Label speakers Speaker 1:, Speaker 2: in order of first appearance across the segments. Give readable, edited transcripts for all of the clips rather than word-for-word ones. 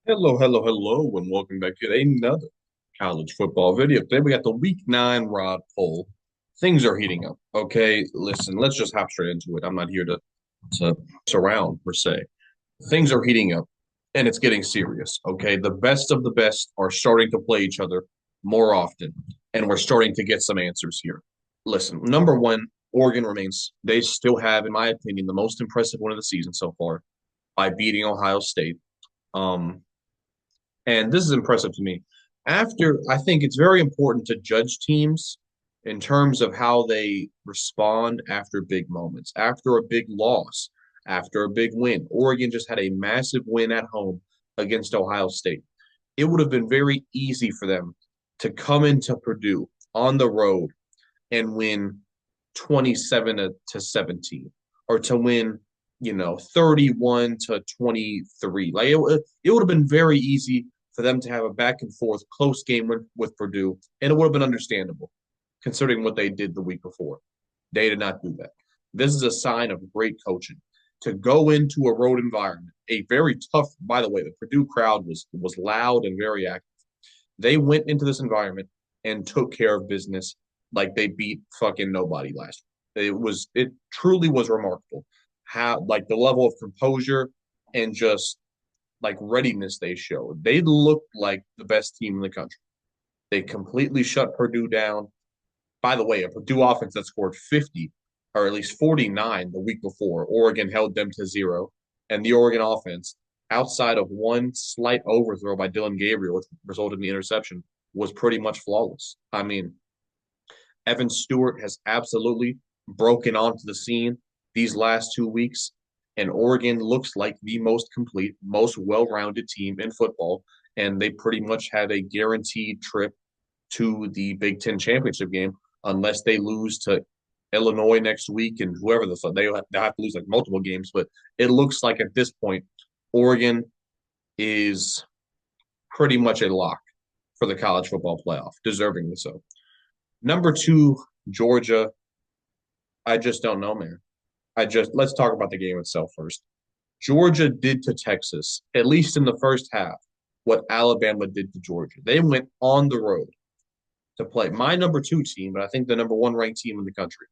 Speaker 1: Hello, hello, hello, and welcome back to another college football video. Today we got the Week 9 Rod poll. Things are heating up. Okay, listen, let's just hop straight into it. I'm not here to surround per se. Things are heating up, and it's getting serious. Okay, the best of the best are starting to play each other more often, and we're starting to get some answers here. Listen, number one, Oregon remains. They still have, in my opinion, the most impressive win of the season so far by beating Ohio State. Um, and this is impressive to me. I think it's very important to judge teams in terms of how they respond after big moments, after a big loss, after a big win. Oregon just had a massive win at home against Ohio State. It would have been very easy for them to come into Purdue on the road and win 27 to 17 or to win 31 to 23. It would have been very easy for them to have a back and forth close game with Purdue, and it would have been understandable considering what they did the week before. They did not do that. This is a sign of great coaching to go into a road environment, a very tough. By the way, the Purdue crowd was loud and very active. They went into this environment and took care of business like they beat fucking nobody last week. It truly was remarkable how like the level of composure and just like readiness they showed. They looked like the best team in the country. They completely shut Purdue down. By the way, a Purdue offense that scored 50 or at least 49 the week before, Oregon held them to zero. And the Oregon offense, outside of one slight overthrow by Dylan Gabriel, which resulted in the interception, was pretty much flawless. I mean, Evan Stewart has absolutely broken onto the scene these last 2 weeks, and Oregon looks like the most complete, most well rounded team in football. And they pretty much have a guaranteed trip to the Big Ten championship game unless they lose to Illinois next week and whoever they have to lose like multiple games. But it looks like at this point, Oregon is pretty much a lock for the college football playoff, deservingly so. Number two, Georgia. I just don't know, man. Let's talk about the game itself first. Georgia did to Texas, at least in the first half, what Alabama did to Georgia. They went on the road to play my number two team, but I think the number one ranked team in the country.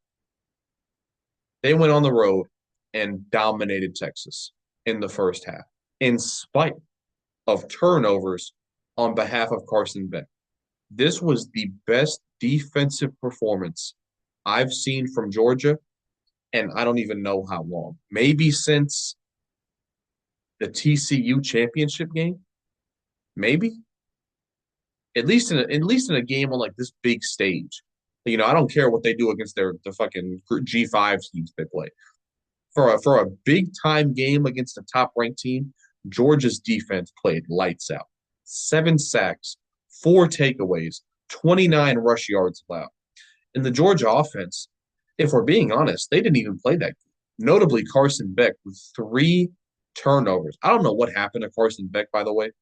Speaker 1: They went on the road and dominated Texas in the first half, in spite of turnovers on behalf of Carson Beck. This was the best defensive performance I've seen from Georgia, and I don't even know how long. Maybe since the TCU championship game, maybe at least in a game on like this big stage. I don't care what they do against the fucking G5 teams they play. For a big time game against a top ranked team, Georgia's defense played lights out. 7 sacks, 4 takeaways, 29 rush yards allowed. In the Georgia offense, if we're being honest, they didn't even play that good. Notably, Carson Beck with 3 turnovers. I don't know what happened to Carson Beck, by the way.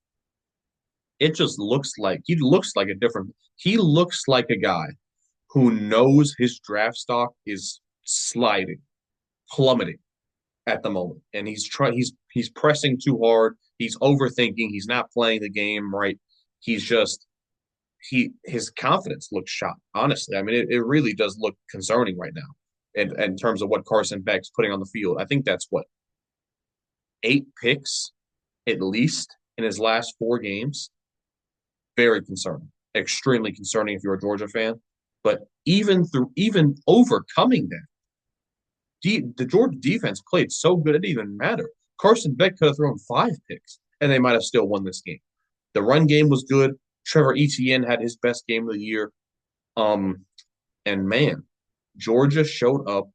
Speaker 1: It just looks like he looks like a guy who knows his draft stock is sliding, plummeting at the moment. And he's pressing too hard. He's overthinking. He's not playing the game right. He's just his confidence looks shot. Honestly, I mean, it really does look concerning right now in terms of what Carson Beck's putting on the field. I think that's what 8 picks at least in his last 4 games. Very concerning, extremely concerning if you're a Georgia fan. But even overcoming that, the Georgia defense played so good it didn't even matter. Carson Beck could have thrown 5 picks and they might have still won this game. The run game was good. Trevor Etienne had his best game of the year. Um, and man, Georgia showed up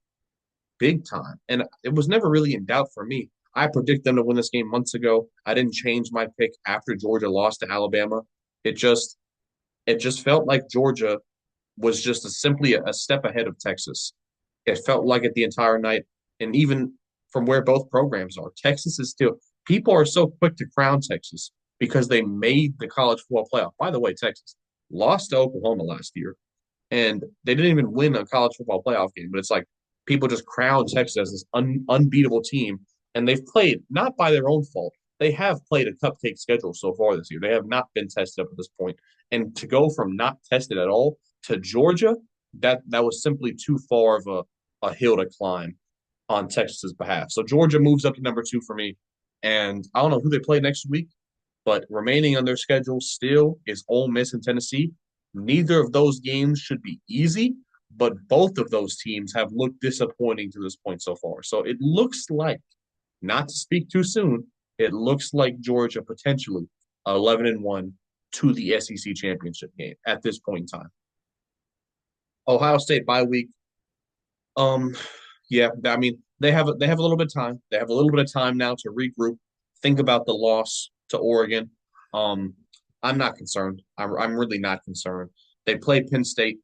Speaker 1: big time, and it was never really in doubt for me. I predicted them to win this game months ago. I didn't change my pick after Georgia lost to Alabama. It just it just felt like Georgia was just simply a step ahead of Texas. It felt like it the entire night, and even from where both programs are, Texas is still. People are so quick to crown Texas because they made the college football playoff. By the way, Texas lost to Oklahoma last year, and they didn't even win a college football playoff game. But it's like people just crown Texas as this unbeatable team, and they've played not by their own fault. they have played a cupcake schedule so far this year. They have not been tested up at this point. And to go from not tested at all to Georgia, that was simply too far of a hill to climb on Texas's behalf. So Georgia moves up to number two for me. And I don't know who they play next week, but remaining on their schedule still is Ole Miss and Tennessee. Neither of those games should be easy, but both of those teams have looked disappointing to this point so far. So it looks like, not to speak too soon, it looks like Georgia potentially 11-1 to the SEC championship game at this point in time. Ohio State bye week. Um, yeah, I mean they have a little bit of time. They have a little bit of time now to regroup, think about the loss to Oregon. Um, I'm not concerned. I'm really not concerned. They play Penn State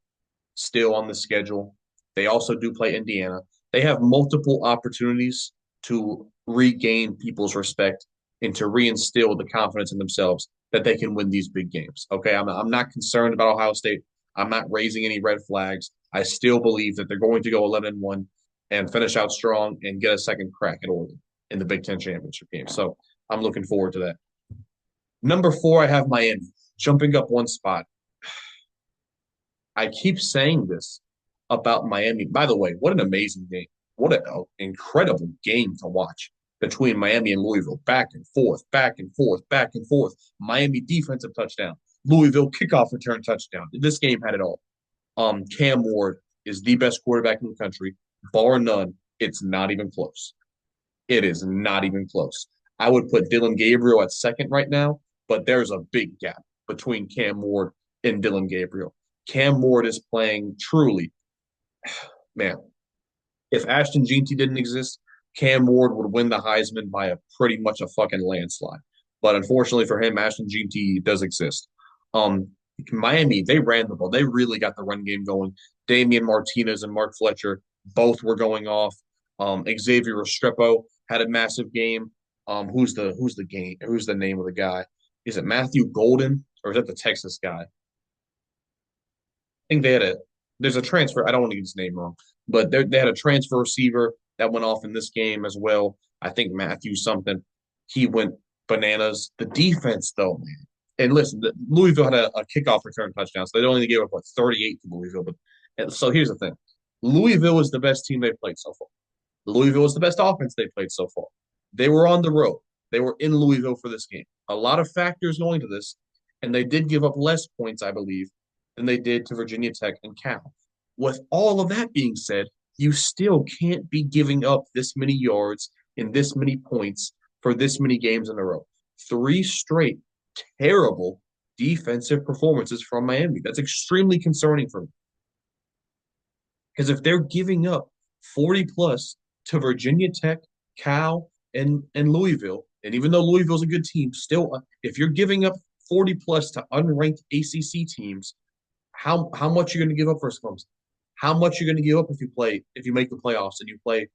Speaker 1: still on the schedule. They also do play Indiana. They have multiple opportunities to regain people's respect and to reinstill the confidence in themselves that they can win these big games. Okay, I'm not concerned about Ohio State. I'm not raising any red flags. I still believe that they're going to go 11-1 and finish out strong and get a second crack at Oregon in the Big Ten championship game. So I'm looking forward to that. Number four, I have Miami jumping up one spot. I keep saying this about Miami. By the way, what an amazing game. What an incredible game to watch between Miami and Louisville. Back and forth, back and forth, back and forth. Miami defensive touchdown. Louisville kickoff return touchdown. This game had it all. Cam Ward is the best quarterback in the country, bar none. It's not even close. It is not even close. I would put Dylan Gabriel at second right now, but there's a big gap between Cam Ward and Dylan Gabriel. Cam Ward is playing truly, man. If Ashton Jeanty didn't exist, Cam Ward would win the Heisman by a pretty much a fucking landslide. But unfortunately for him, Ashton Jeanty does exist. Miami, they ran the ball. They really got the run game going. Damian Martinez and Mark Fletcher both were going off. Xavier Restrepo had a massive game. Who's the name of the guy? Is it Matthew Golden or is that the Texas guy? Think they had a there's a transfer. I don't want to get his name wrong, but they had a transfer receiver that went off in this game as well. I think Matthew something. He went bananas. The defense, though, man. And listen, Louisville had a kickoff return touchdown, so they only gave up 38 to Louisville. But and so here's the thing: Louisville is the best team they've played so far. Louisville is the best offense they've played so far. They were on the road. They were in Louisville for this game. A lot of factors going to this, and they did give up less points, I believe, than they did to Virginia Tech and Cal. With all of that being said, you still can't be giving up this many yards and this many points for this many games in a row. Three straight terrible defensive performances from Miami. That's extremely concerning for me. Because if they're giving up 40 plus to Virginia Tech, Cal, and Louisville, and even though Louisville's a good team, still, if you're giving up 40 plus to unranked ACC teams, how much you're going to give up for Clemson? How much you're going to give up if you make the playoffs and you play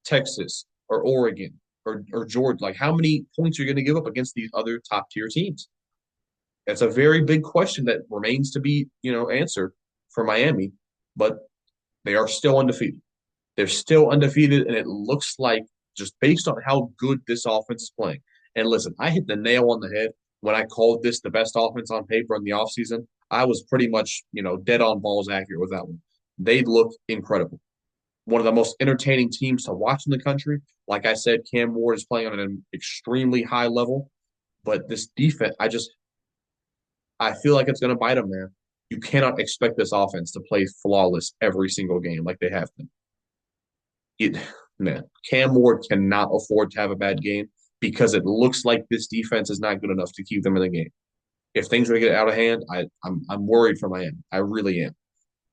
Speaker 1: Texas or Oregon or Georgia? Like how many points are you going to give up against these other top tier teams? It's a very big question that remains to be answered for Miami, but they are still undefeated. They're still undefeated, and it looks like just based on how good this offense is playing. And listen, I hit the nail on the head when I called this the best offense on paper in the offseason. I was pretty much, dead on balls accurate with that one. They look incredible. One of the most entertaining teams to watch in the country. Like I said, Cam Ward is playing on an extremely high level. But this defense, I feel like it's going to bite them, man. You cannot expect this offense to play flawless every single game like they have been. Man, Cam Ward cannot afford to have a bad game because it looks like this defense is not good enough to keep them in the game. If things are to get out of hand, I'm worried for Miami. I really am.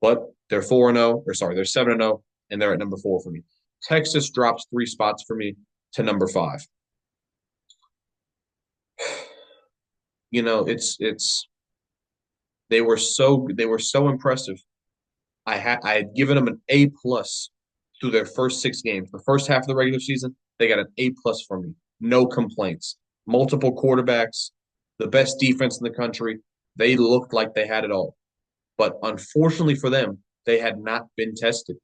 Speaker 1: But they're 4-0, or sorry, they're 7-0, and they're at number 4 for me. Texas drops 3 spots for me to number 5. It's they were so impressive. I had given them an A plus through their first 6 games. The first half of the regular season, they got an A plus from me. No complaints. Multiple quarterbacks, the best defense in the country. They looked like they had it all. But unfortunately for them, they had not been tested.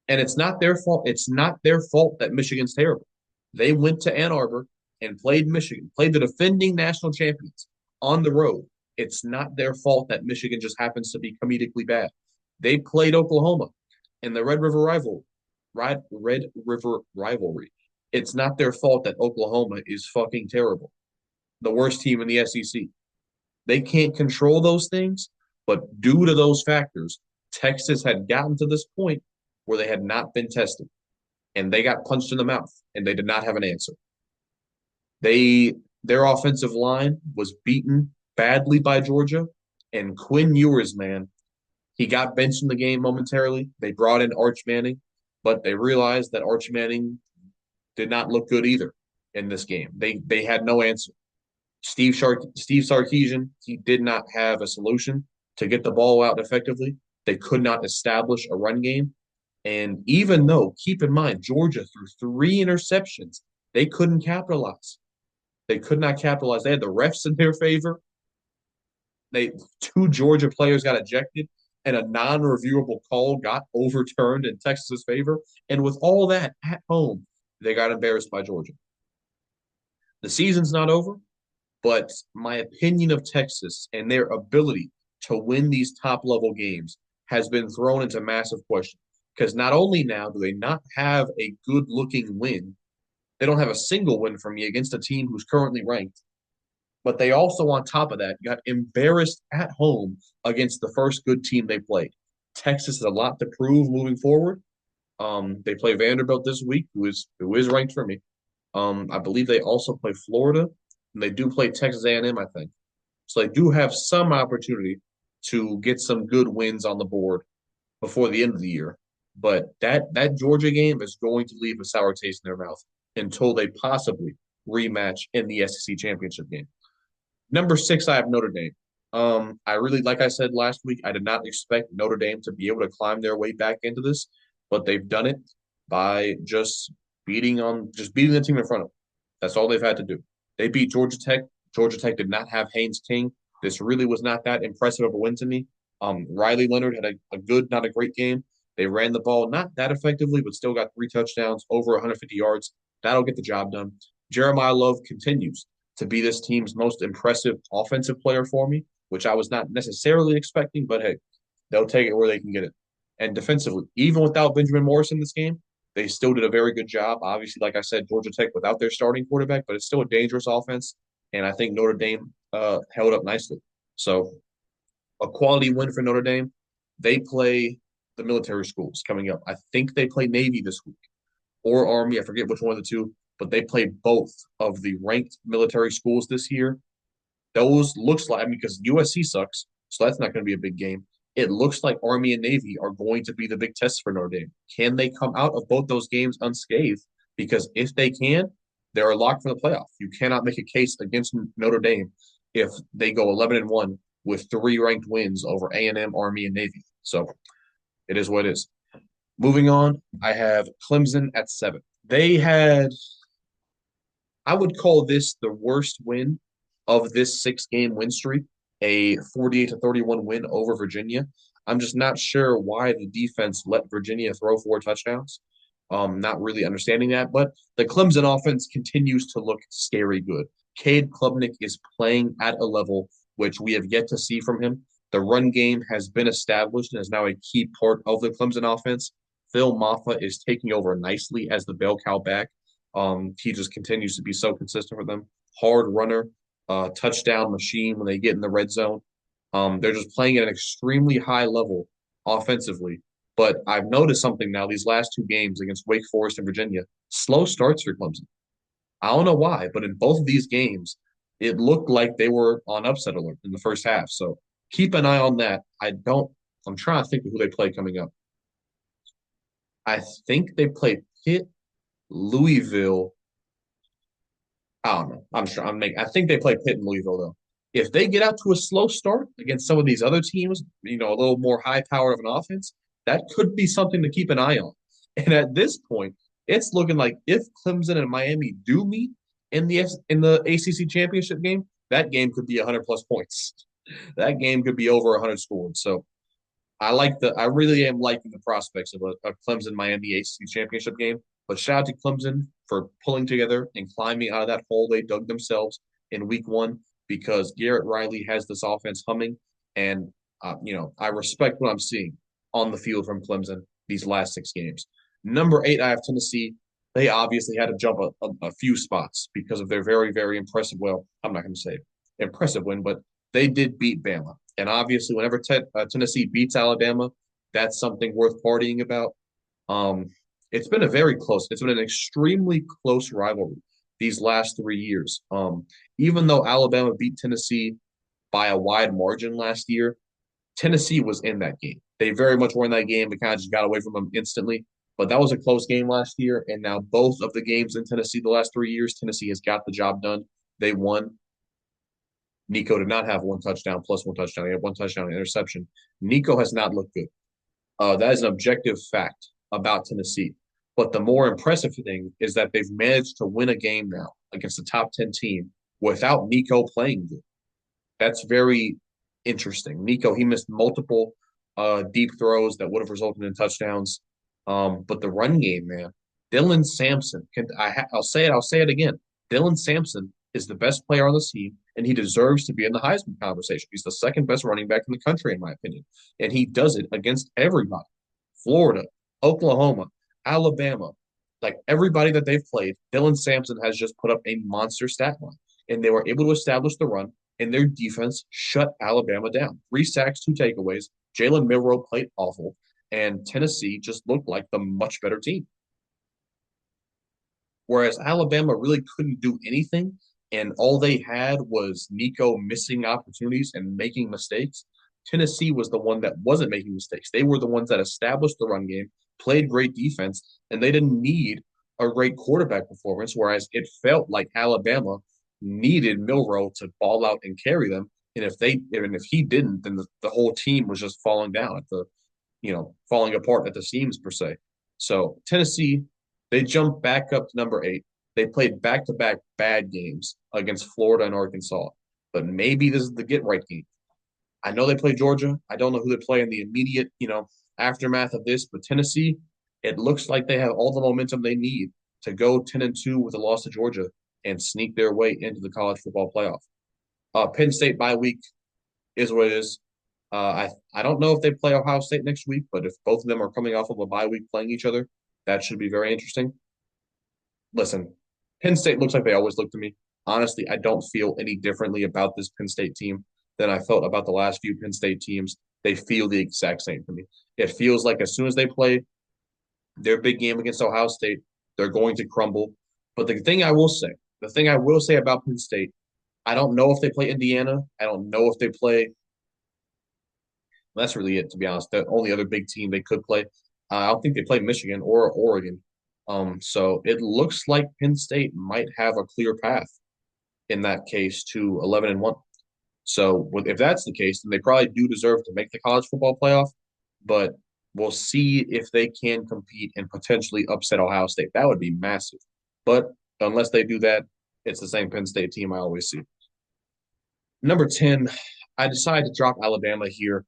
Speaker 1: And it's not their fault. It's not their fault that Michigan's terrible. They went to Ann Arbor. and played Michigan, played the defending national champions on the road. It's not their fault that Michigan just happens to be comedically bad. They played Oklahoma in the Red River rivalry. It's not their fault that Oklahoma is fucking terrible, the worst team in the SEC. They can't control those things, but due to those factors, Texas had gotten to this point where they had not been tested and they got punched in the mouth and they did not have an answer. Their offensive line was beaten badly by Georgia, and Quinn Ewers, man, he got benched in the game momentarily. They brought in Arch Manning, but they realized that Arch Manning did not look good either in this game. They had no answer. Steve Sarkisian, he did not have a solution to get the ball out effectively. They could not establish a run game. And even though, keep in mind, Georgia threw three interceptions, they couldn't capitalize. They could not capitalize. They had the refs in their favor. Two Georgia players got ejected, and a non-reviewable call got overturned in Texas's favor. And with all that at home, they got embarrassed by Georgia. The season's not over, but my opinion of Texas and their ability to win these top level games has been thrown into massive question. Because not only now do they not have a good looking win, they don't have a single win for me against a team who's currently ranked, but they also, on top of that, got embarrassed at home against the first good team they played. Texas has a lot to prove moving forward. They play Vanderbilt this week, who is ranked for me. I believe they also play Florida, and they do play Texas A&M, I think. So they do have some opportunity to get some good wins on the board before the end of the year. But that Georgia game is going to leave a sour taste in their mouth until they possibly rematch in the SEC championship game. Number 6, I have Notre Dame. I really, like I said last week, I did not expect Notre Dame to be able to climb their way back into this, but they've done it by just beating the team in front of them. That's all they've had to do. They beat Georgia Tech. Georgia Tech did not have Haynes King. This really was not that impressive of a win to me. Riley Leonard had a good, not a great game. They ran the ball not that effectively, but still got 3 touchdowns, over 150 yards. That'll get the job done. Jeremiah Love continues to be this team's most impressive offensive player for me, which I was not necessarily expecting, but hey, they'll take it where they can get it. And defensively, even without Benjamin Morris in this game, they still did a very good job. Obviously, like I said, Georgia Tech without their starting quarterback, but it's still a dangerous offense. And I think Notre Dame held up nicely. So a quality win for Notre Dame. They play the military schools coming up. I think they play Navy this week or Army. I forget which one of the two, but they play both of the ranked military schools this year. Those looks like, I mean, because USC sucks, so that's not going to be a big game. It looks like Army and Navy are going to be the big test for Notre Dame. Can they come out of both those games unscathed? Because if they can, they're locked for the playoff. You cannot make a case against Notre Dame if they go 11-1 with 3 ranked wins over A&M, Army, and Navy. So it is what it is. Moving on, I have Clemson at 7. They had, I would call this the worst win of this 6-game win streak, a 48-31 win over Virginia. I'm just not sure why the defense let Virginia throw 4 touchdowns. Not really understanding that, but the Clemson offense continues to look scary good. Cade Klubnik is playing at a level which we have yet to see from him. The run game has been established and is now a key part of the Clemson offense. Phil Maffa is taking over nicely as the bell cow back. He just continues to be so consistent for them. Hard runner, touchdown machine when they get in the red zone. They're just playing at an extremely high level offensively. But I've noticed something now these last 2 games against Wake Forest and Virginia, slow starts for Clemson. I don't know why, but in both of these games, it looked like they were on upset alert in the first half. So keep an eye on that. I'm trying to think of who they play coming up. I think they play Pitt, Louisville. I don't know. I'm sure. I think they play Pitt and Louisville though. If they get out to a slow start against some of these other teams, a little more high power of an offense, that could be something to keep an eye on. And at this point, it's looking like if Clemson and Miami do meet in the ACC championship game, that game could be 100 plus points. That game could be over 100 scored. So I really am liking the prospects of a Clemson Miami ACC championship game. But shout out to Clemson for pulling together and climbing out of that hole they dug themselves in week 1 because Garrett Riley has this offense humming. And, I respect what I'm seeing on the field from Clemson these last 6 games. Number 8, I have Tennessee. They obviously had to jump a few spots because of their very, very impressive. Well, I'm not going to say impressive win, but they did beat Bama. And obviously, whenever Tennessee beats Alabama, that's something worth partying about. Um, it's been an extremely close rivalry these last 3 years. Even though Alabama beat Tennessee by a wide margin last year, Tennessee was in that game. They very much were in that game. They kind of just got away from them instantly. But that was a close game last year. And now both of the games in Tennessee the last 3 years, Tennessee has got the job done. They won. Nico did not have one touchdown plus one touchdown. He had one touchdown and interception. Nico has not looked good. That is an objective fact about Tennessee. But the more impressive thing is that they've managed to win a game now against a top 10 team without Nico playing good. That's very interesting. Nico, he missed multiple deep throws that would have resulted in touchdowns. But the run game, man, Dylan Sampson I'll say it again. Dylan Sampson is the best player on the team, and he deserves to be in the Heisman conversation. He's the second best running back in the country, in my opinion, and he does it against everybody: Florida, Oklahoma, Alabama, like everybody that they've played. Dylan Sampson has just put up a monster stat line, and they were able to establish the run. And their defense shut Alabama down. 3 sacks, 2 takeaways. Jalen Milroe played awful, and Tennessee just looked like the much better team. Whereas Alabama really couldn't do anything, and all they had was Nico missing opportunities and making mistakes. Tennessee was the one that wasn't making mistakes. They were the ones that established the run game, played great defense, and they didn't need a great quarterback performance. Whereas it felt like Alabama needed Milroe to ball out and carry them. And if he didn't, then the whole team was just falling down falling apart at the seams per se. So Tennessee, they jumped back up to number 8. They played back-to-back bad games against Florida and Arkansas, but maybe this is the get right game. I know they play Georgia. I don't know who they play in the immediate, aftermath of this, but Tennessee, it looks like they have all the momentum they need to go 10-2 with a loss to Georgia and sneak their way into the college football playoff. Penn State bye week is what it is. I don't know if they play Ohio State next week, but if both of them are coming off of a bye week playing each other, that should be very interesting. Listen, Penn State looks like they always look to me. Honestly, I don't feel any differently about this Penn State team than I felt about the last few Penn State teams. They feel the exact same to me. It feels like as soon as they play their big game against Ohio State, they're going to crumble. But the thing I will say about Penn State, I don't know if they play Indiana. I don't know if they play. That's really it, to be honest. The only other big team they could play. I don't think they play Michigan or Oregon. So it looks like Penn State might have a clear path in that case to 11-1. So if that's the case, then they probably do deserve to make the college football playoff. But we'll see if they can compete and potentially upset Ohio State. That would be massive. But unless they do that, it's the same Penn State team I always see. Number 10, I decided to drop Alabama here.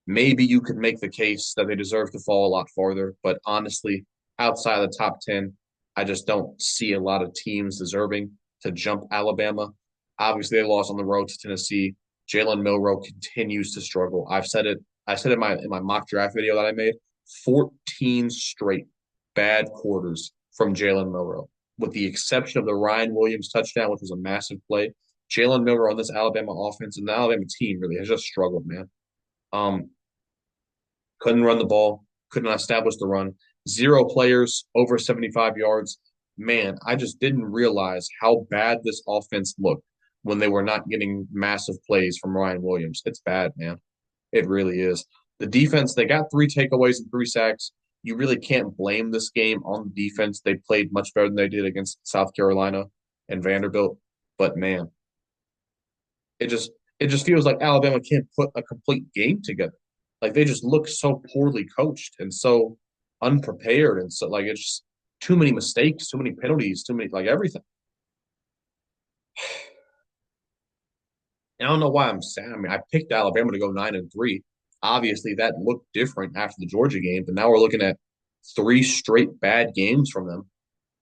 Speaker 1: Maybe you could make the case that they deserve to fall a lot farther, but honestly, outside of the top 10, I just don't see a lot of teams deserving to jump Alabama. Obviously, they lost on the road to Tennessee. Jalen Milroe continues to struggle. I've said it. I said in my mock draft video that I made, 14 straight bad quarters from Jalen Milroe, with the exception of the Ryan Williams touchdown, which was a massive play. Jalen Milroe on this Alabama offense and the Alabama team really has just struggled, man. Couldn't run the ball, couldn't establish the run. 0 players over 75 yards. Man, I just didn't realize how bad this offense looked when they were not getting massive plays from Ryan Williams. It's bad, man. It really is. The defense, they got 3 takeaways and 3 sacks. You really can't blame this game on the defense. They played much better than they did against South Carolina and Vanderbilt. But man, it just feels like Alabama can't put a complete game together. Like they just look so poorly coached and so unprepared, and so like it's just too many mistakes, too many penalties, too many like everything. And I don't know why I'm saying. I mean, I picked Alabama to go 9-3. Obviously, that looked different after the Georgia game, but now we're looking at 3 straight bad games from them.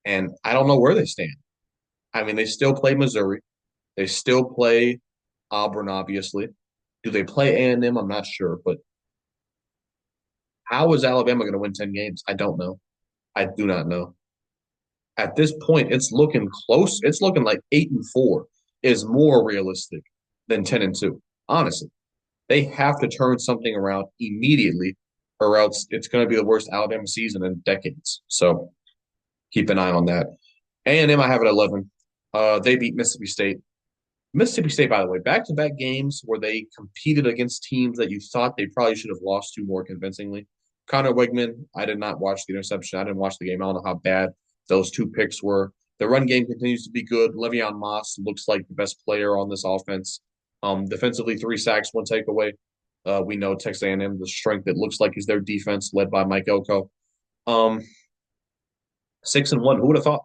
Speaker 1: and I don't know where they stand. I mean, they still play Missouri. They still play Auburn, obviously. Do they play A&M? I'm not sure, but how is Alabama going to win 10 games? I don't know. I do not know. At this point, it's looking close. It's looking like 8-4 is more realistic than 10-2. Honestly, they have to turn something around immediately, or else it's going to be the worst Alabama season in decades. So keep an eye on that. A&M, I have at 11. They beat Mississippi State. Mississippi State, by the way, back-to-back games where they competed against teams that you thought they probably should have lost to more convincingly. Connor Wigman, I did not watch the interception. I didn't watch the game. I don't know how bad those two picks were. The run game continues to be good. Le'Veon Moss looks like the best player on this offense. Defensively, 3 sacks, 1 takeaway. We know Texas A&M, the strength it looks like is their defense, led by Mike Elko. 6-1. Who would have thought?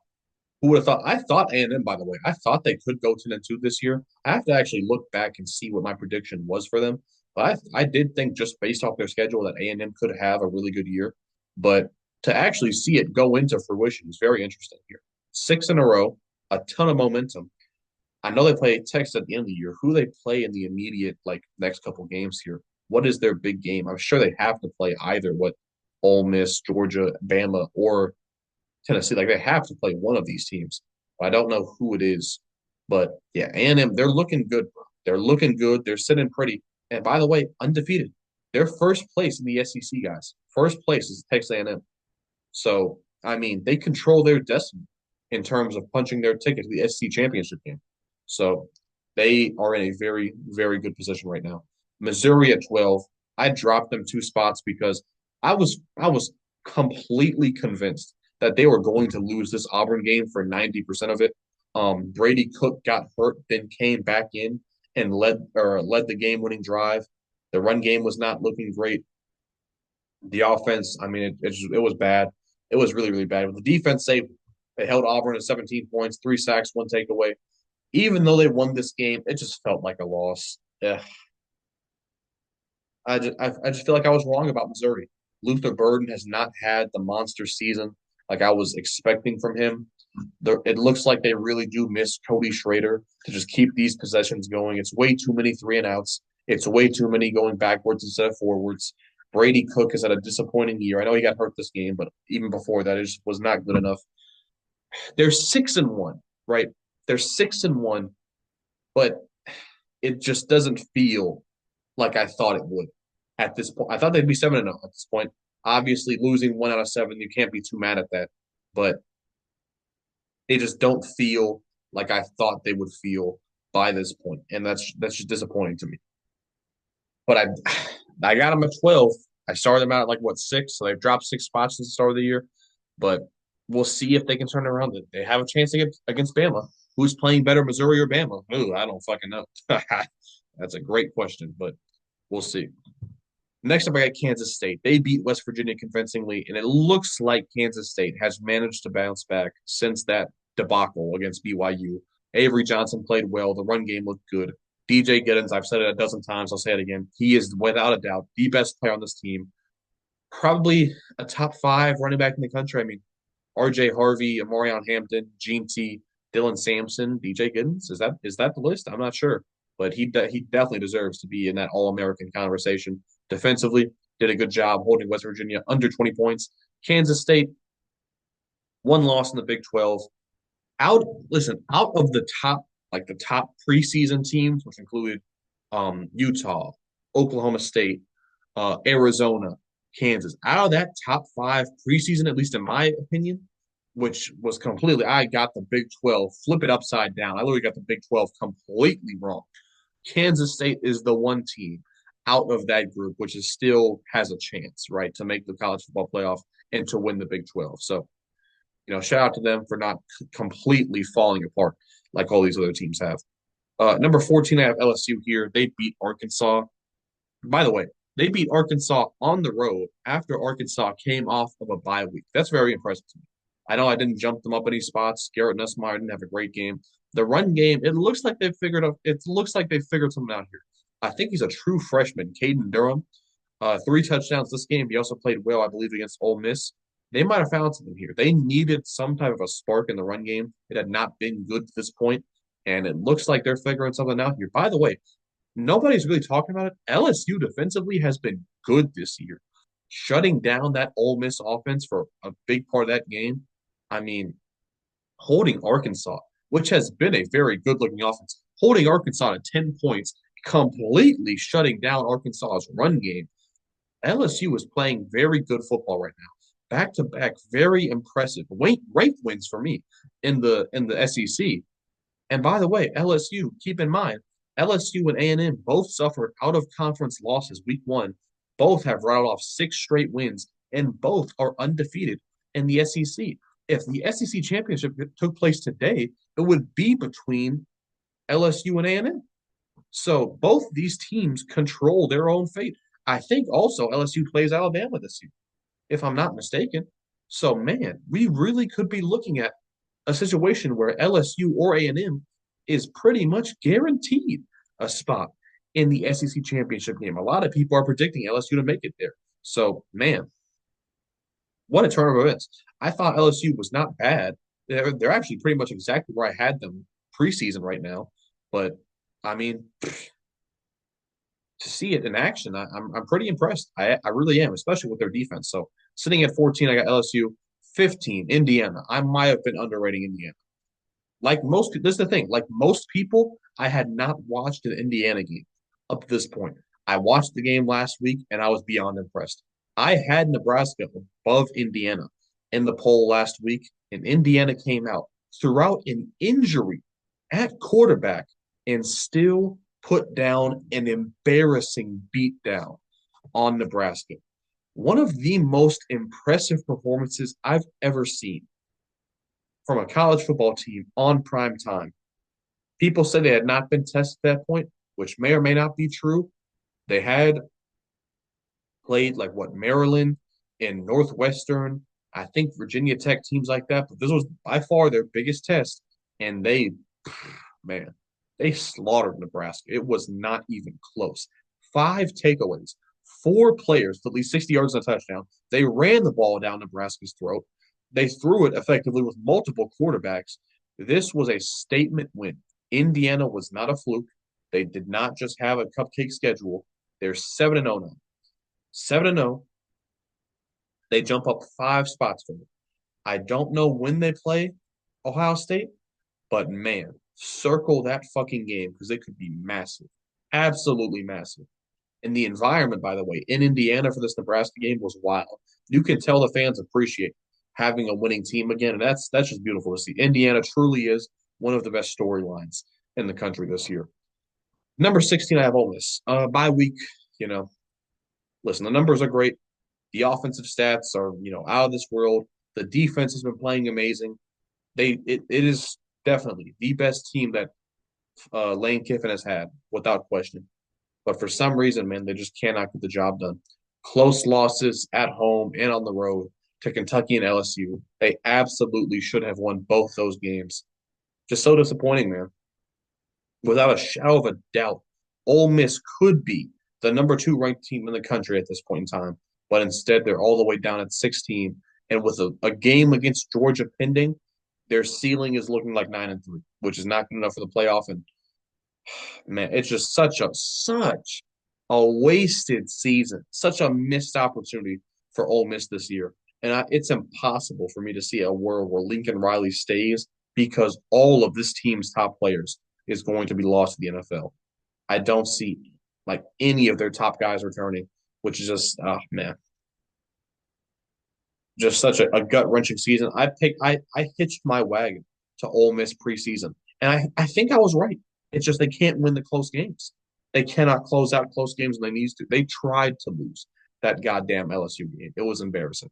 Speaker 1: Who would have thought? I thought A&M, by the way. I thought they could go 10-2 this year. I have to actually look back and see what my prediction was for them. But I did think just based off their schedule that A&M could have a really good year. But to actually see it go into fruition is very interesting here. 6 in a row, a ton of momentum. I know they play Texas at the end of the year. Who they play in the immediate next couple games here? What is their big game? I'm sure they have to play either what Ole Miss, Georgia, Bama, or Tennessee. Like they have to play one of these teams. I don't know who it is, but yeah, A&M, they're looking good, bro. They're looking good. They're sitting pretty. And by the way, undefeated. They're first place in the SEC, guys. First place is Texas A&M. So I mean, they control their destiny in terms of punching their ticket to the SEC championship game. So they are in a very, very good position right now. Missouri at 12. I dropped them 2 spots because I was completely convinced that they were going to lose this Auburn game for 90% of it. Brady Cook got hurt, then came back in and led the game winning drive. The run game was not looking great. The offense, I mean, it was bad. It was really, really bad. But the defense saved. They held Auburn at 17 points, 3 sacks, 1 takeaway. Even though they won this game, it just felt like a loss. Yeah, I just feel like I was wrong about Missouri. Luther Burden has not had the monster season like I was expecting from him. It looks like they really do miss Cody Schrader to just keep these possessions going. It's way too many 3-and-outs. It's way too many going backwards instead of forwards. Brady Cook has had a disappointing year. I know he got hurt this game, but even before that, it just was not good enough. They're 6-1, right? They're 6-1, but it just doesn't feel like I thought it would at this point. I thought they'd be 7-0 at this point. Obviously, losing 1 out of 7, you can't be too mad at that. But they just don't feel like I thought they would feel by this point, and that's just disappointing to me. But I got them at 12. I started them out at like what 6, so they've dropped 6 spots since the start of the year. But we'll see if they can turn it around. They have a chance against Bama. Who's playing better, Missouri or Bama? Ooh, I don't fucking know. That's a great question, but we'll see. Next up, I got Kansas State. They beat West Virginia convincingly, and it looks like Kansas State has managed to bounce back since that debacle against BYU. Avery Johnson played well. The run game looked good. DJ Giddens, I've said it a dozen times. I'll say it again. He is, without a doubt, the best player on this team. Probably a top 5 running back in the country. I mean, RJ Harvey, Amorion Hampton, Gene T, Dylan Sampson, DJ Giddens. Is that the list? I'm not sure, but he definitely deserves to be in that All American conversation. Defensively, did a good job holding West Virginia under 20 points. Kansas State, 1 loss in the Big 12. Out of the top preseason teams, which included Utah, Oklahoma State, Arizona, Kansas. Out of that top 5 preseason, at least in my opinion, which was completely, I got the Big 12, flip it upside down. I literally got the Big 12 completely wrong. Kansas State is the one team out of that group which is still has a chance, right, to make the college football playoff and to win the Big 12. So, shout out to them for not completely falling apart like all these other teams have. Number 14, I have LSU here. They beat Arkansas. By the way, they beat Arkansas on the road after Arkansas came off of a bye week. That's very impressive to me. I know I didn't jump them up any spots. Garrett Nussmeier didn't have a great game. The run game, it looks like they've figured out. It looks like they figured something out here. I think he's a true freshman, Caden Durham. 3 touchdowns this game. He also played well, I believe, against Ole Miss. They might have found something here. They needed some type of a spark in the run game. It had not been good to this point, and it looks like they're figuring something out here. By the way, nobody's really talking about it. LSU defensively has been good this year, shutting down that Ole Miss offense for a big part of that game. I mean, holding Arkansas, which has been a very good-looking offense, holding Arkansas to 10 points, completely shutting down Arkansas's run game. LSU is playing very good football right now. Back to back, very impressive. Ranked wins for me in the SEC. And by the way, LSU, keep in mind, LSU and A&M both suffered out of conference losses week one. Both have rattled off six straight wins, and both are undefeated in the SEC. If the SEC championship took place today, it would be between LSU and A&M. So both these teams control their own fate. I think also LSU plays Alabama this year, if I'm not mistaken. So man, we really could be looking at a situation where LSU or A&M is pretty much guaranteed a spot in the SEC championship game. A lot of people are predicting LSU to make it there. So man, what a turn of events. I thought LSU was not bad. They're actually pretty much exactly where I had them preseason right now. But I mean, to see it in action, I'm pretty impressed. I really am, especially with their defense. So sitting at 14, I got LSU. 15, Indiana. I might have been underrating Indiana. Like most, this is the thing. Like most people, I had not watched an Indiana game up to this point. I watched the game last week and I was beyond impressed. I had Nebraska above Indiana in the poll last week, and Indiana came out throughout an injury at quarterback and still put down an embarrassing beatdown on Nebraska. One of the most impressive performances I've ever seen from a college football team on prime time. People said they had not been tested at that point, which may or may not be true. They had played like what Maryland and Northwestern, I think Virginia Tech teams like that, but this was by far their biggest test, and they, man, they slaughtered Nebraska. It was not even close. Five takeaways, four players at least 60 yards and a touchdown. They ran the ball down Nebraska's throat. They threw it effectively with multiple quarterbacks. This was a statement win. Indiana was not a fluke. They did not just have a cupcake schedule. They're 7-0 now. 7-0. They jump up five spots from it. I don't know when they play Ohio State, but man, circle that fucking game because it could be massive. Absolutely massive. And the environment, by the way, in Indiana for this Nebraska game was wild. You can tell the fans appreciate having a winning team again, and that's just beautiful to see. Indiana truly is one of the best storylines in the country this year. Number 16, I have Ole Miss. Bye week, you know, listen, the numbers are great. The offensive stats are, out of this world. The defense has been playing amazing. It is definitely the best team that Lane Kiffin has had, without question. But for some reason, man, they just cannot get the job done. Close losses at home and on the road to Kentucky and LSU. They absolutely should have won both those games. Just so disappointing, man. Without a shadow of a doubt, Ole Miss could be the number two ranked team in the country at this point in time. But instead, they're all the way down at 16. And with a game against Georgia pending, their ceiling is looking like 9-3, which is not good enough for the playoff. And man, it's just such a wasted season, such a missed opportunity for Ole Miss this year. And it's impossible for me to see a world where Lincoln Riley stays because all of this team's top players is going to be lost to the NFL. I don't see like any of their top guys returning, which is just man, just such a gut wrenching season. I hitched my wagon to Ole Miss preseason, and I think I was right. It's just they can't win the close games. They cannot close out close games when they need to. They tried to lose that goddamn LSU game. It was embarrassing.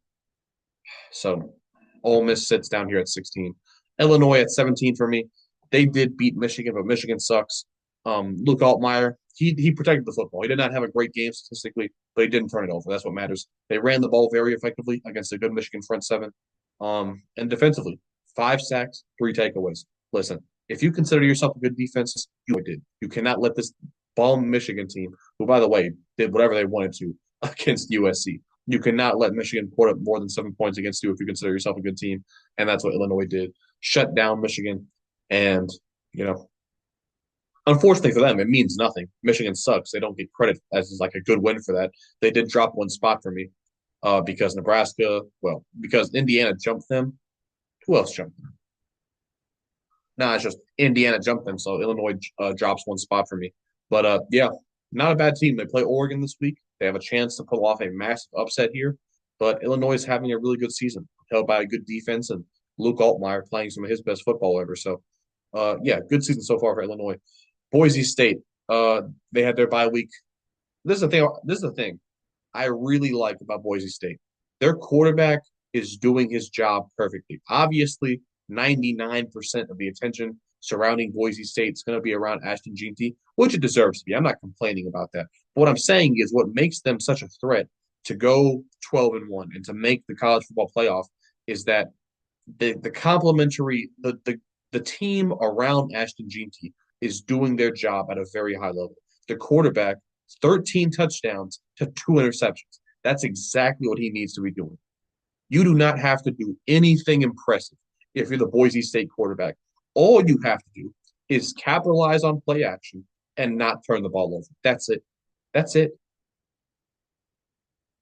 Speaker 1: So Ole Miss sits down here at 16. Illinois at 17 for me. They did beat Michigan, but Michigan sucks. Luke Altmaier, he protected the football. He did not have a great game statistically, but he didn't turn it over. That's what matters. They ran the ball very effectively against a good Michigan front seven. And defensively, 5 sacks, 3 takeaways. Listen, if you consider yourself a good defense, you did. You cannot let this bum Michigan team, who by the way did whatever they wanted to against USC. You cannot let Michigan put up more than 7 points against you if you consider yourself a good team. And that's what Illinois did. Shut down Michigan. And, you know, unfortunately for them, it means nothing. Michigan sucks. They don't get credit as like a good win for that. They did drop one spot for me because Nebraska, well, because Indiana jumped them. Who else jumped them? Nah, it's just Indiana jumped them, so Illinois drops one spot for me. But yeah, not a bad team. They play Oregon this week. They have a chance to pull off a massive upset here. But Illinois is having a really good season, held by a good defense and Luke Altmaier playing some of his best football ever. So, yeah, good season so far for Illinois. Boise State, they had their bye week. This is the thing. This is the thing I really like about Boise State. Their quarterback is doing his job perfectly. Obviously, 99% of the attention surrounding Boise State is going to be around Ashton Jeanty, which it deserves to be. I'm not complaining about that. But what I'm saying is what makes them such a threat to go 12-1 and to make the college football playoff is that the complementary the team around Ashton Jeanty is doing their job at a very high level. The quarterback 13 touchdowns to 2 interceptions. That's exactly what he needs to be doing. You do not have to do anything impressive if you're the Boise State quarterback. All you have to do is capitalize on play action and not turn the ball over. That's it. That's it.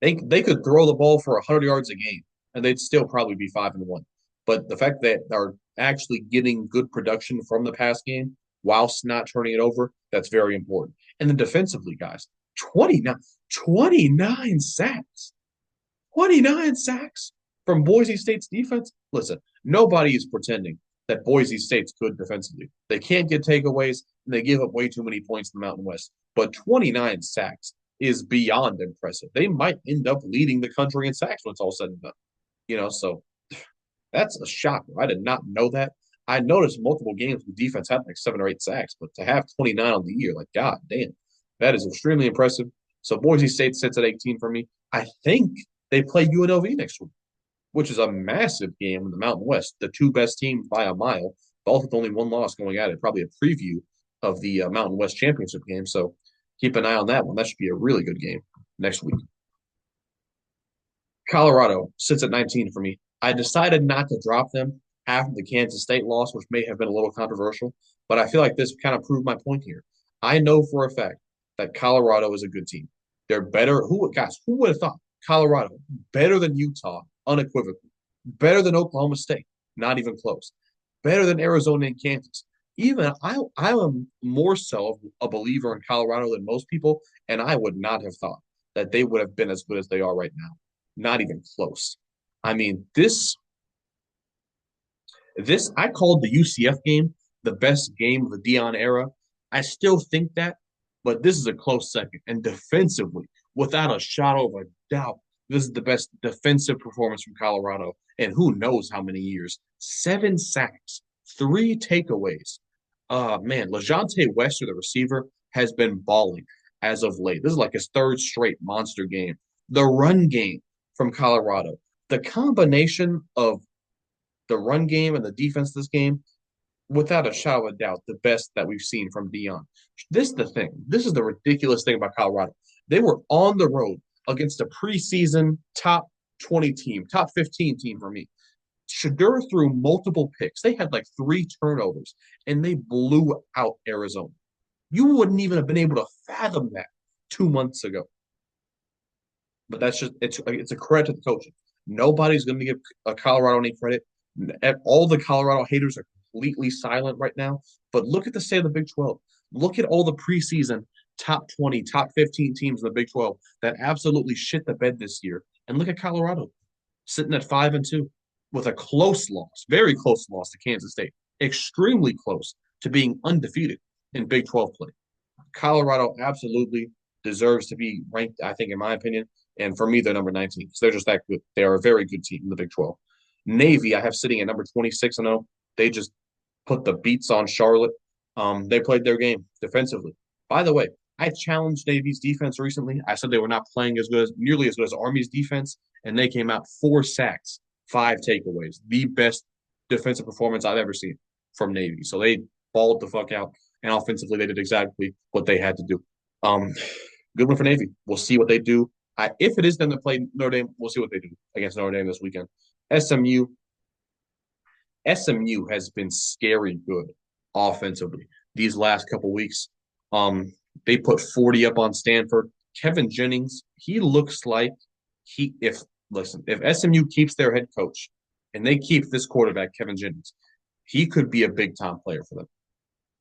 Speaker 1: They could throw the ball for 100 yards a game and they'd still probably be 5-1. But the fact that they're actually getting good production from the pass game whilst not turning it over, that's very important. And then defensively, guys, 29, 29 sacks. 29 sacks from Boise State's defense. Listen, nobody is pretending that Boise State's good defensively. They can't get takeaways, and they give up way too many points in the Mountain West. But 29 sacks is beyond impressive. They might end up leading the country in sacks when it's all said and done. So that's a shocker. I did not know that. I noticed multiple games with defense had like 7 or 8 sacks, but to have 29 on the year, like, God damn, that is extremely impressive. So Boise State sits at 18 for me. I think they play UNLV next week, which is a massive game in the Mountain West. The two best teams by a mile, both with only one loss going at it. Probably a preview of the Mountain West Championship game. So keep an eye on that one. That should be a really good game next week. Colorado sits at 19 for me. I decided not to drop them after the Kansas State loss, which may have been a little controversial, but I feel like this kind of proved my point here. I know for a fact that Colorado is a good team. They're better. Who would have thought Colorado better than Utah, unequivocally, better than Oklahoma State, not even close, better than Arizona and Kansas. Even I am more so a believer in Colorado than most people, and I would not have thought that they would have been as good as they are right now. Not even close. I mean, this I called the UCF game the best game of the Dion era. I still think that, but this is a close second. And defensively, without a shadow of a doubt, this is the best defensive performance from Colorado. And who knows how many years? 7 sacks, 3 takeaways. Man, LaJohntay Wester, the receiver, has been balling as of late. This is like his third straight monster game. The run game from Colorado. The combination of the run game and the defense this game, without a shadow of a doubt, the best that we've seen from Dion. This is the thing. This is the ridiculous thing about Colorado. They were on the road against a preseason top 20 team, top 15 team for me. Shadur threw multiple picks. They had like 3 turnovers, and they blew out Arizona. You wouldn't even have been able to fathom that 2 months ago. But that's just it's a credit to the coaching. Nobody's going to give Colorado any credit. All the Colorado haters are completely silent right now. But look at the state of the Big 12. Look at all the preseason top 20, top 15 teams in the Big 12 that absolutely shit the bed this year. And look at Colorado sitting at 5-2 with a close loss, very close loss to Kansas State, extremely close to being undefeated in Big 12 play. Colorado absolutely deserves to be ranked, I think, in my opinion. And for me, they're number 19 because they're just that good. They are a very good team in the Big 12. Navy, I have sitting at number 26-0. They just put the beats on Charlotte. They played their game defensively. By the way, I challenged Navy's defense recently. I said they were not playing nearly as good as Army's defense, and they came out 4 sacks, 5 takeaways. The best defensive performance I've ever seen from Navy. So they balled the fuck out, and offensively they did exactly what they had to do. Good one for Navy. We'll see what they do. If it is them to play Notre Dame, we'll see what they do against Notre Dame this weekend. SMU, SMU has been scary good offensively these last couple weeks. Um, they put 40 up on Stanford. Kevin Jennings, he looks like he if listen, if SMU keeps their head coach and they keep this quarterback, Kevin Jennings, he could be a big time player for them.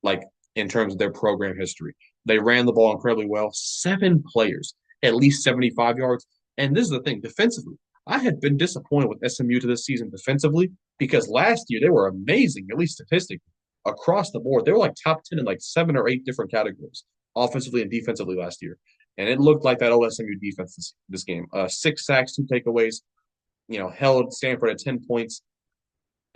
Speaker 1: Like in terms of their program history. They ran the ball incredibly well. 7 players, at least 75 yards. And this is the thing, defensively, I had been disappointed with SMU to this season defensively because last year they were amazing, at least statistically, across the board. They were like top 10 in like 7 or 8 different categories, offensively and defensively last year. And it looked like that old SMU defense this game. 6 sacks, 2 takeaways, held Stanford at 10 points.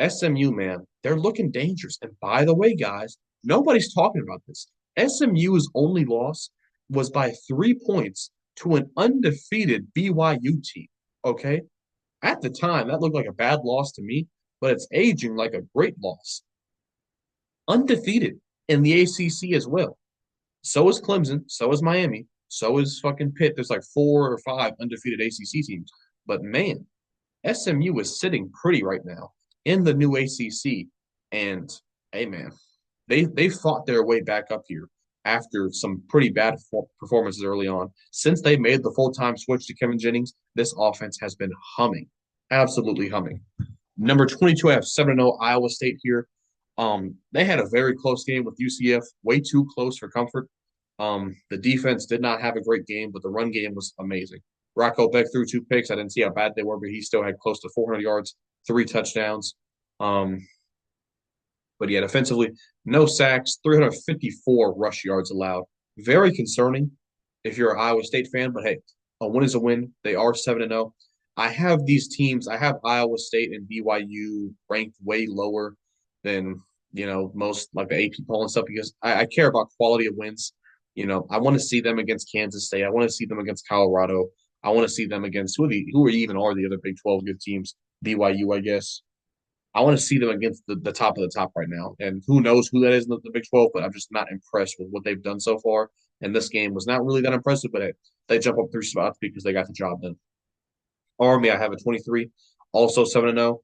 Speaker 1: SMU, man, they're looking dangerous. And by the way, guys, nobody's talking about this. SMU's only loss was by 3 points to an undefeated BYU team. Okay. At the time, that looked like a bad loss to me, but it's aging like a great loss. Undefeated in the ACC as well. So is Clemson. So is Miami. So is fucking Pitt. There's like 4 or 5 undefeated ACC teams. But man, SMU is sitting pretty right now in the new ACC. And hey, man, they fought their way back up here after some pretty bad performances early on. Since they made the full time switch to Kevin Jennings, this offense has been humming, absolutely humming. Number 22, I have 7-0 Iowa State here. They had a very close game with UCF, way too close for comfort. The defense did not have a great game, but the run game was amazing. Rocco Beck threw 2 picks. I didn't see how bad they were, but he still had close to 400 yards, 3 touchdowns. But yeah, defensively, no sacks, 354 rush yards allowed. Very concerning if you're an Iowa State fan, but hey, a win is a win. They are 7-0. I have these teams, I have Iowa State and BYU ranked way lower than, most like the AP poll and stuff because I care about quality of wins. I want to see them against Kansas State. I want to see them against Colorado. I want to see them against who even are the other Big 12 good teams? BYU, I guess. I want to see them against the top of the top right now. And who knows who that is in the Big 12, but I'm just not impressed with what they've done so far. And this game was not really that impressive, but hey, they jump up 3 spots because they got the job done. Army, I have a 23, also 7-0.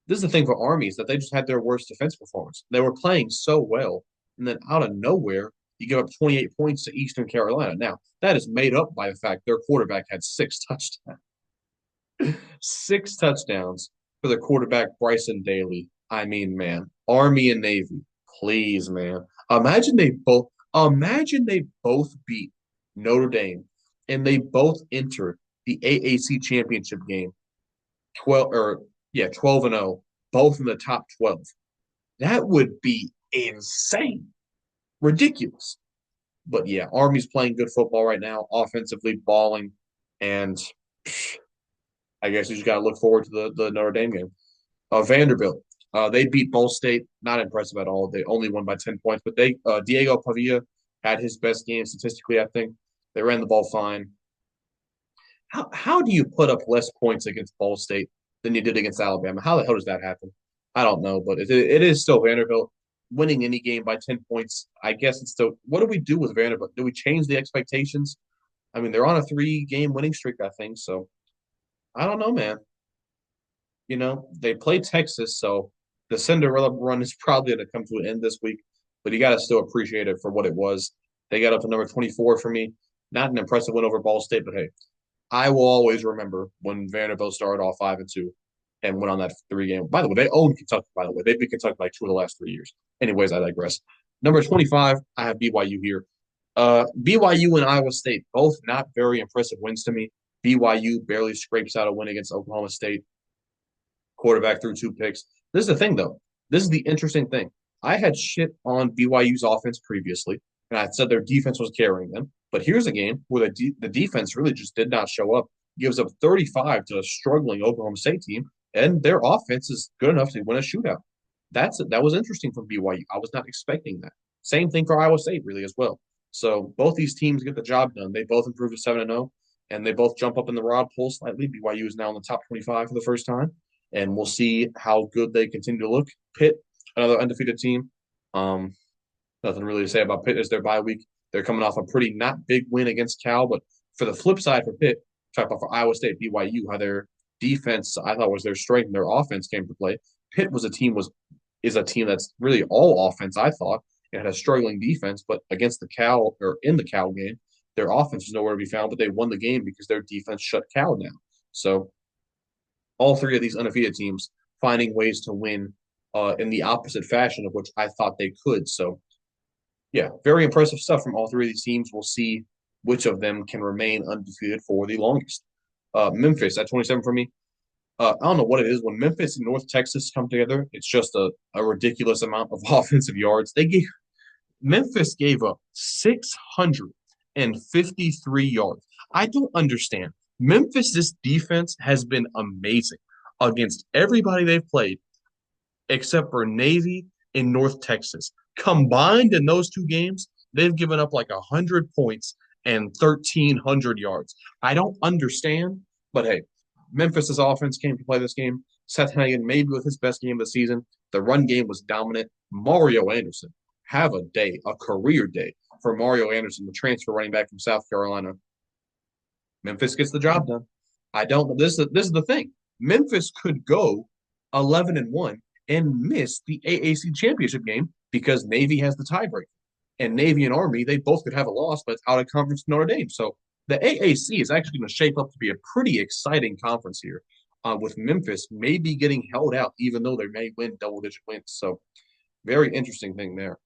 Speaker 1: This is the thing for Army is that they just had their worst defense performance. They were playing so well, and then out of nowhere, you give up 28 points to Eastern Carolina. Now, that is made up by the fact their quarterback had 6 touchdowns. 6 touchdowns for the quarterback Bryson Daly. I mean, man, Army and Navy, please, man. Imagine they both beat Notre Dame and they both enter the AAC championship game 12-0, both in the top 12. That would be insane. Ridiculous. But yeah, Army's playing good football right now, offensively balling, and I guess you just got to look forward to the Notre Dame game. Vanderbilt, they beat Ball State. Not impressive at all. They only won by 10 points, but Diego Pavia had his best game statistically. I think they ran the ball fine. How do you put up less points against Ball State than you did against Alabama? How the hell does that happen? I don't know, but it is still Vanderbilt winning any game by 10 points. I guess it's still. What do we do with Vanderbilt? Do we change the expectations? I mean, they're on a 3-game winning streak, I think. So I don't know, man. They play Texas, so the Cinderella run is probably going to come to an end this week, but you got to still appreciate it for what it was. They got up to number 24 for me. Not an impressive win over Ball State, but hey, I will always remember when Vanderbilt started off 5-2 and went on that 3-game. By the way, they own Kentucky, by the way. They've been Kentucky like 2 of the last 3 years. Anyways, I digress. Number 25, I have BYU here. BYU and Iowa State, both not very impressive wins to me. BYU barely scrapes out a win against Oklahoma State. Quarterback threw 2 picks. This is the thing, though. This is the interesting thing. I had shit on BYU's offense previously, and I said their defense was carrying them. But here's a game where the defense really just did not show up. Gives up 35 to a struggling Oklahoma State team, and their offense is good enough to win a shootout. That was interesting from BYU. I was not expecting that. Same thing for Iowa State, really, as well. So both these teams get the job done. They both improve to 7-0, and they both jump up in the Raad poll slightly. BYU is now in the top 25 for the first time, and we'll see how good they continue to look. Pitt, another undefeated team. Nothing really to say about Pitt as their bye week. They're coming off a pretty not big win against Cal, but for the flip side for Pitt, talked about for Iowa State, BYU, how their defense I thought was their strength and their offense came to play. Pitt was is a team that's really all offense. I thought it had a struggling defense, but against the Cal or in the Cal game, their offense was nowhere to be found. But they won the game because their defense shut Cal down. So all three of these undefeated teams finding ways to win in the opposite fashion of which I thought they could. So yeah, very impressive stuff from all three of these teams. We'll see which of them can remain undefeated for the longest. Memphis at 27 for me. I don't know what it is. When Memphis and North Texas come together, it's just a ridiculous amount of offensive yards. Memphis gave up 653 yards. I don't understand. Memphis' defense has been amazing against everybody they've played except for Navy and North Texas. Combined in those two games, they've given up like 100 points and 1,300 yards. I don't understand, but hey, Memphis's offense came to play this game. Seth Hennigan, maybe with his best game of the season. The run game was dominant. Mario Anderson, have a day, a career day for Mario Anderson, the transfer running back from South Carolina. Memphis gets the job done. I don't know. This is the thing. Memphis could go 11-1 and miss the AAC championship game because Navy has the tiebreaker. And Navy and Army, they both could have a loss, but it's out of conference Notre Dame. So the AAC is actually going to shape up to be a pretty exciting conference here, with Memphis maybe getting held out, even though they may win double-digit wins. So very interesting thing there.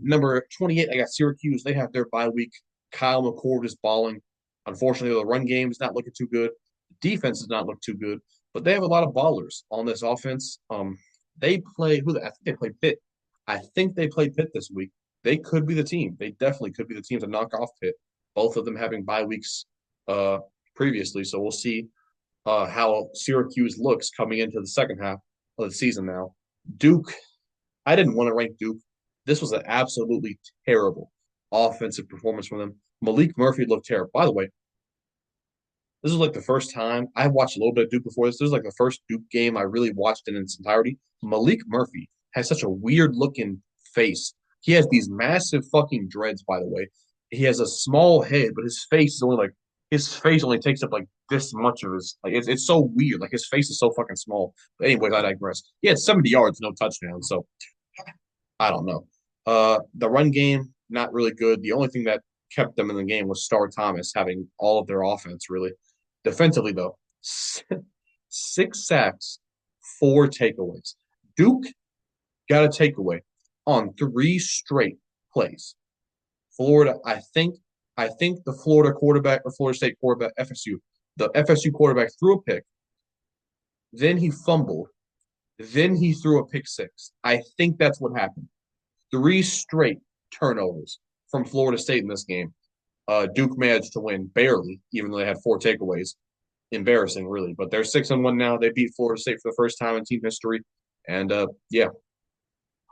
Speaker 1: Number 28, I got Syracuse. They have their bye week. Kyle McCord is balling. Unfortunately, the run game is not looking too good. The defense does not look too good, but they have a lot of ballers on this offense. They play I think they play Pitt. I think they play Pitt this week. They could be the team. They definitely could be the team to knock off Pitt. Both of them having bye weeks previously, so we'll see how Syracuse looks coming into the second half of the season now. Duke, I didn't want to rank Duke. This was an absolutely terrible offensive performance from them. Malik Murphy looked terrible. By the way, this was like the first time I watched a little bit of Duke before this. This was like the first Duke game I really watched in its entirety. Malik Murphy has such a weird looking face. He has these massive fucking dreads, by the way. He has a small head, but his face only takes up like this much of his it's so weird. Like his face is so fucking small. But anyways, I digress. He had 70 yards, no touchdown. So I don't know. The run game, not really good. The only thing that kept them in the game was Star Thomas having all of their offense, really. Defensively, though, 6 sacks, 4 takeaways. Duke got a takeaway on 3 straight plays. Florida, I think the Florida quarterback or Florida State quarterback, the FSU quarterback threw a pick, then he fumbled, then he threw a pick six. I think that's what happened. 3 straight turnovers from Florida State in this game. Duke managed to win barely, even though they had 4 takeaways. Embarrassing, really. But they're 6-1 now. They beat Florida State for the first time in team history. And yeah,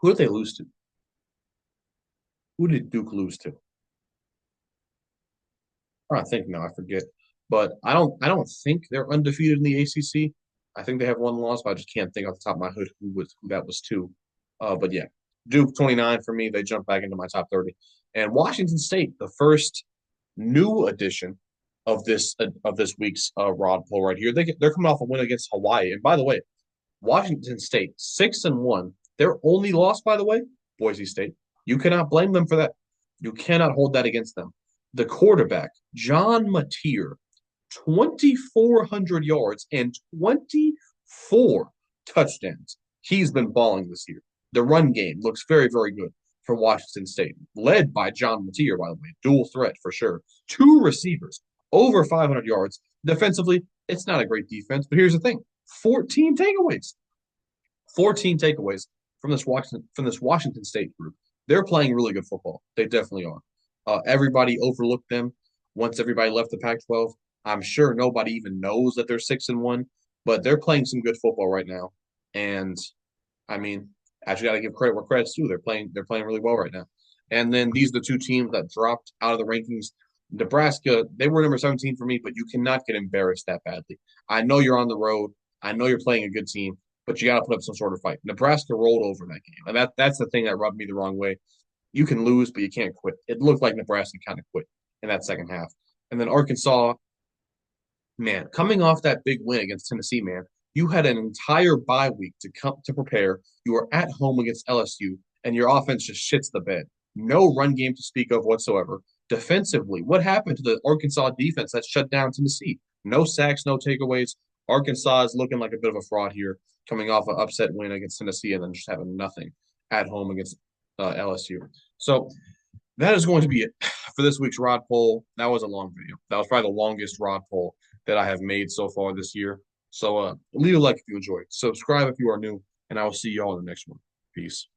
Speaker 1: who did they lose to? Who did Duke lose to? I think no, I forget. But I don't think they're undefeated in the ACC. I think they have one loss, but I just can't think off the top of my head who that was to. But yeah, Duke 29 for me. They jump back into my top 30. And Washington State, the first new addition of this week's Rod poll right here. They're coming off a win against Hawaii. And by the way, Washington State 6-1. Their only loss, by the way, Boise State. You cannot blame them for that. You cannot hold that against them. The quarterback, John Mateer, 2,400 yards and 24 touchdowns. He's been balling this year. The run game looks very, very good for Washington State, led by John Mateer, by the way. Dual threat for sure. 2 receivers, over 500 yards. Defensively, it's not a great defense, but here's the thing: 14 takeaways. 14 takeaways from this Washington State group. They're playing really good football. They definitely are. Everybody overlooked them once everybody left the Pac-12. I'm sure nobody even knows that they're 6-1, but they're playing some good football right now. And I mean, I just got to give credit where credit's due. They're playing really well right now. And then these are the two teams that dropped out of the rankings. Nebraska, they were number 17 for me, but you cannot get embarrassed that badly. I know you're on the road. I know you're playing a good team, but you got to put up some sort of fight. Nebraska rolled over that game, and that's the thing that rubbed me the wrong way. You can lose, but you can't quit. It looked like Nebraska kind of quit in that second half. And then Arkansas, Man, coming off that big win against Tennessee, man, you had an entire bye week to come to prepare. You were at home against LSU, and your offense just shits the bed. No run game to speak of whatsoever. Defensively, what happened to the Arkansas defense that shut down Tennessee? No sacks, no takeaways. Arkansas is looking like a bit of a fraud here, coming off an upset win against Tennessee and then just having nothing at home against LSU. So that is going to be it for this week's Rod poll. That was a long video. That was probably the longest Rod poll that I have made so far this year. So leave a like if you enjoyed. Subscribe if you are new, and I will see you all in the next one. Peace.